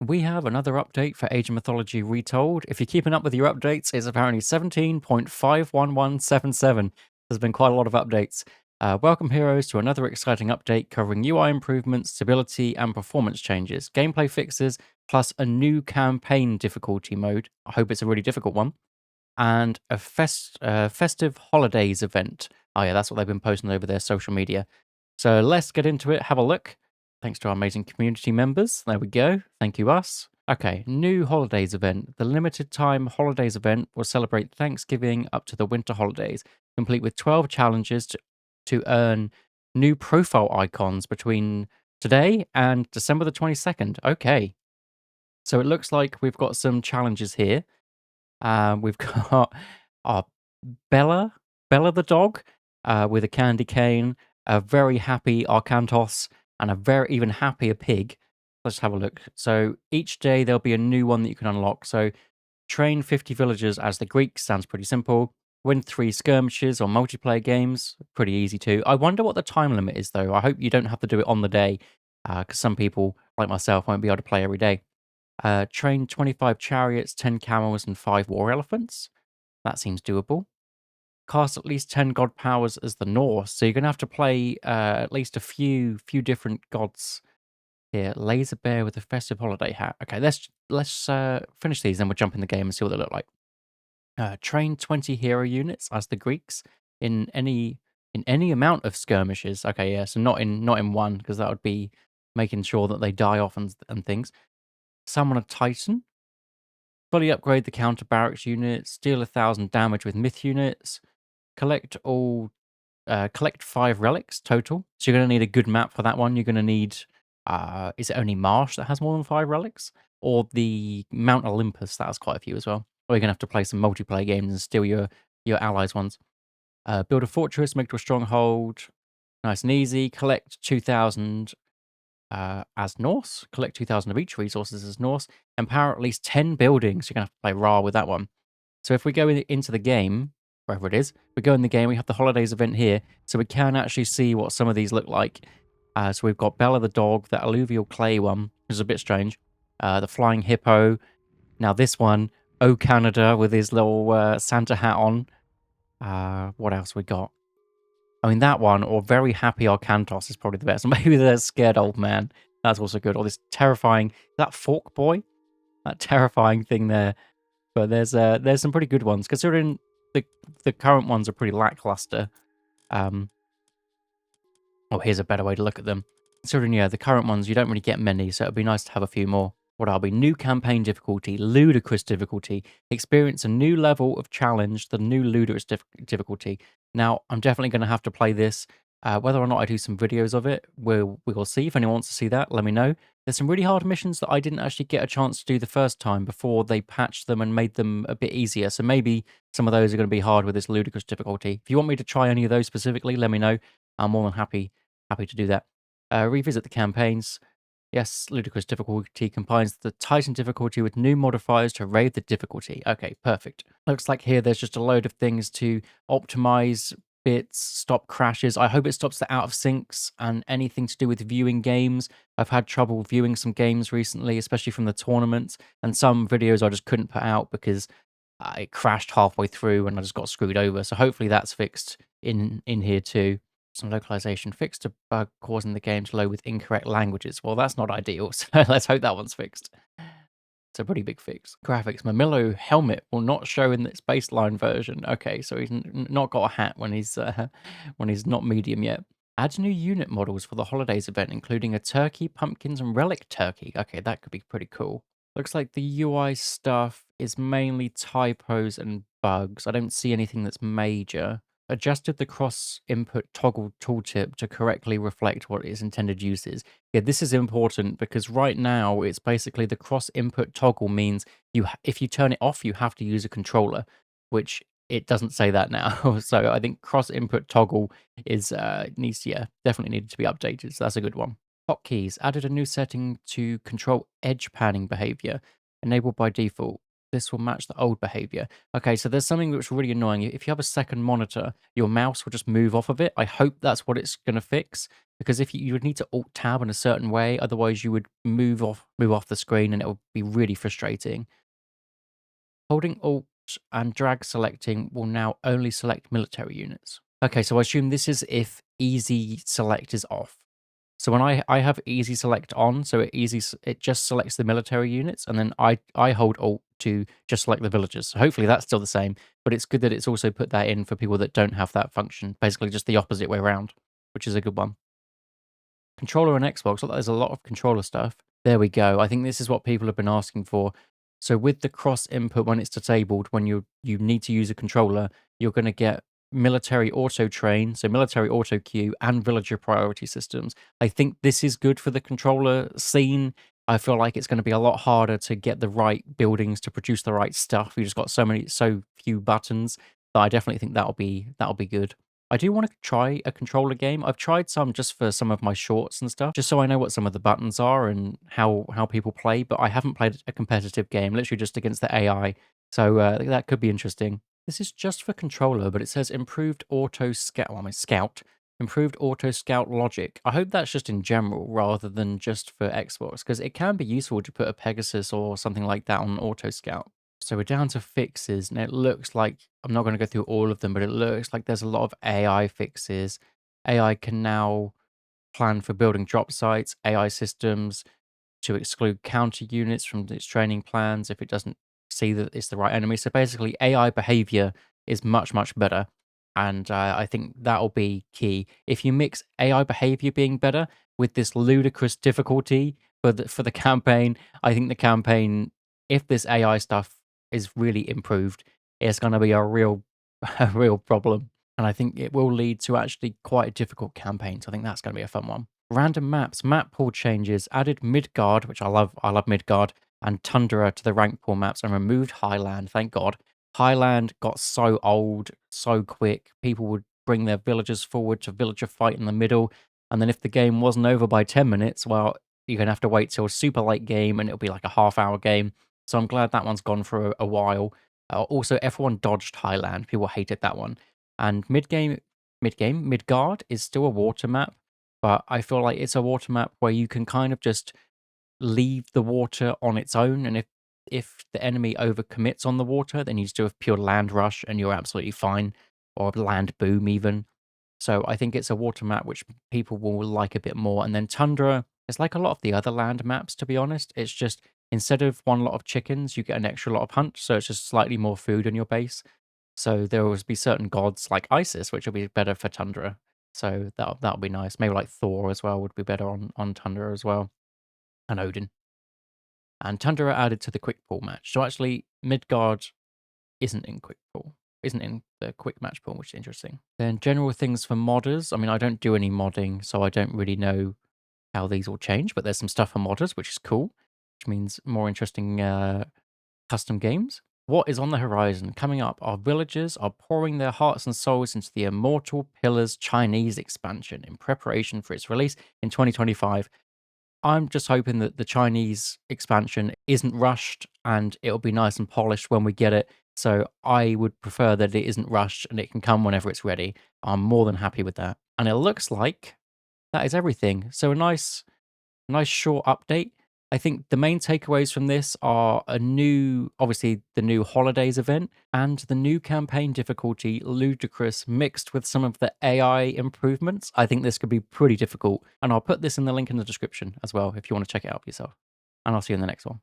We have another update for Age of Mythology Retold. If you're keeping up with your updates, it's apparently 17.51177. There's been quite a lot of updates. Welcome, heroes, to another exciting update covering UI improvements, stability, and performance changes, gameplay fixes, plus a new campaign difficulty mode. I hope it's a really difficult one. And a festive holidays event. Oh, yeah, that's what they've been posting over their social media. So let's get into it, have a look. Thanks to our amazing community members. There we go. Thank you, us. Okay, new holidays event. The limited time holidays event will celebrate Thanksgiving up to the winter holidays, complete with 12 challenges to earn new profile icons between today and December the 22nd. Okay. So it looks like we've got some challenges here. We've got our Bella the dog, with a candy cane, a very happy Arcantos, and a very even happier pig. Let's have a look. So each day there'll be a new one that you can unlock. So train 50 villagers as the Greeks, sounds pretty simple. Win 3 skirmishes or multiplayer games, pretty easy too. I wonder what the time limit is though. I hope you don't have to do it on the day, because some people, like myself, won't be able to play every day. Train 25 chariots, 10 camels, and 5 war elephants. That seems doable. Cast at least 10 god powers as the Norse. So you're going to have to play at least a few different gods here. Laser bear with a festive holiday hat. Okay, let's finish these, then we'll jump in the game and see what they look like. Train 20 hero units as the Greeks in any amount of skirmishes. Okay, yeah, so not in one, because that would be making sure that they die off and things. Summon a Titan. Fully upgrade the counter barracks units. Deal 1,000 damage with myth units. Collect 5 relics total. So you're going to need a good map for that one. You're going to need, is it only Marsh that has more than 5 relics? Or the Mount Olympus, that has quite a few as well. Or you're going to have to play some multiplayer games and steal your allies' ones. Build a fortress, make it a stronghold. Nice and easy. Collect 2,000 as Norse. Collect 2,000 of each resources as Norse. Empower at least 10 buildings. You're going to have to play Ra with that one. So if we go into the game, wherever it is, we go in the game, we have the holidays event here, so we can actually see what some of these look like. So we've got Bella the dog, that alluvial clay one, which is a bit strange. The flying hippo. Now this one, Oh Canada, with his little Santa hat on. What else we got? I mean, that one, or Very Happy Arcantos, is probably the best. Maybe the Scared Old Man. That's also good. Or this terrifying, that Fork Boy? That terrifying thing there. But there's some pretty good ones, considering the current ones are pretty lackluster. Oh, here's a better way to look at them. Considering, yeah, the current ones, you don't really get many, so it'd be nice to have a few more. What are we? New campaign difficulty, ludicrous difficulty. Experience a new level of challenge, the new ludicrous difficulty. Now, I'm definitely going to have to play this. Whether or not I do some videos of it, we'll see. If anyone wants to see that, let me know. There's some really hard missions that I didn't actually get a chance to do the first time before they patched them and made them a bit easier. So maybe some of those are going to be hard with this ludicrous difficulty. If you want me to try any of those specifically, let me know. I'm more than happy to do that. Revisit the campaigns. Yes, ludicrous difficulty combines the Titan difficulty with new modifiers to raise the difficulty. Okay, perfect. Looks like here there's just a load of things to optimize bits, stop crashes. I hope it stops the out of syncs and anything to do with viewing games. I've had trouble viewing some games recently, especially from the tournaments, and some videos I just couldn't put out because it crashed halfway through and I just got screwed over. So hopefully that's fixed in here too. Some localization fixed a bug causing the game to load with incorrect languages. Well, that's not ideal, so let's hope that one's fixed. It's a pretty big fix. Graphics. Mamillo helmet will not show in its baseline version. Okay, so he's not got a hat when he's not medium yet. Add new unit models for the holidays event, including a turkey, pumpkins, and relic turkey. Okay, that could be pretty cool. Looks like the UI stuff is mainly typos and bugs. I don't see anything that's major. Adjusted the cross input toggle tooltip to correctly reflect what its intended use is. Yeah, this is important because right now it's basically the cross input toggle means if you turn it off, you have to use a controller, which it doesn't say that now. So I think cross input toggle is definitely needed to be updated. So that's a good one. Hotkeys added a new setting to control edge panning behavior, enabled by default. This will match the old behavior. Okay, so there's something that's really annoying. If you have a second monitor, your mouse will just move off of it. I hope that's what it's going to fix, because if you would need to alt tab in a certain way, otherwise you would move off the screen and it would be really frustrating. Holding alt and drag selecting will now only select military units. Okay, so I assume this is if easy select is off. So when I have easy select on, so it just selects the military units, and then I hold alt to just select the villagers. So hopefully that's still the same, but it's good that it's also put that in for people that don't have that function. Basically, just the opposite way around, which is a good one. Controller and Xbox, there's a lot of controller stuff. There we go. I think this is what people have been asking for. So with the cross input when it's disabled, when you need to use a controller, you're going to get military auto train, so military auto queue and villager priority systems. I think this is good for the controller scene. I feel like it's going to be a lot harder to get the right buildings to produce the right stuff. You just got so few buttons that I definitely think that'll be good. I do want to try a controller game. I've tried some just for some of my shorts and stuff, just so I know what some of the buttons are and how people play, but I haven't played a competitive game, literally just against the AI. So that could be interesting. This is just for controller, but it says improved auto scout. Well, I mean, scout. Improved auto scout logic. I hope that's just in general rather than just for Xbox, because it can be useful to put a Pegasus or something like that on auto scout. So we're down to fixes, and it looks like I'm not going to go through all of them, but it looks like there's a lot of AI fixes. AI can now plan for building drop sites, AI systems to exclude counter units from its training plans if it doesn't see that it's the right enemy. So basically, AI behavior is much, much better. And I think that'll be key. If you mix AI behavior being better with this ludicrous difficulty for the campaign, I think the campaign, if this AI stuff is really improved, it's going to be a real, a real problem. And I think it will lead to actually quite a difficult campaign. So I think that's going to be a fun one. Random maps, map pool changes, added Midgard, which I love Midgard, and Tundra to the rank pool maps, and removed Highland, thank God. Highland got so old, so quick. People would bring their villagers forward to villager fight in the middle, and then if the game wasn't over by 10 minutes, well, you're going to have to wait till a super late game, and it'll be like a half-hour game. So I'm glad that one's gone for a while. Also, everyone dodged Highland. People hated that one. And Midgard is still a water map, but I feel like it's a water map where you can kind of just leave the water on its own, and if the enemy overcommits on the water, then you just do a pure land rush and you're absolutely fine, or land boom even. So I think it's a water map which people will like a bit more. And then Tundra is like a lot of the other land maps, to be honest. It's just instead of one lot of chickens, you get an extra lot of hunt, so it's just slightly more food in your base. So there will be certain gods like Isis, which will be better for Tundra. So that'll be nice. Maybe like Thor as well would be better on Tundra as well, and Odin. And Tundra added to the quick pool match. So actually, Midgard isn't in quick pool, isn't in the quick match pool, which is interesting. Then general things for modders. I mean, I don't do any modding, so I don't really know how these will change. But there's some stuff for modders, which is cool, which means more interesting custom games. What is on the horizon? Coming up, our villagers are pouring their hearts and souls into the Immortal Pillars Chinese expansion in preparation for its release in 2025. I'm just hoping that the Chinese expansion isn't rushed and it'll be nice and polished when we get it. So I would prefer that it isn't rushed and it can come whenever it's ready. I'm more than happy with that. And it looks like that is everything. So a nice short update. I think the main takeaways from this are obviously the new Holidaze event and the new campaign difficulty, ludicrous, mixed with some of the AI improvements. I think this could be pretty difficult. And I'll put this in the link in the description as well if you want to check it out for yourself. And I'll see you in the next one.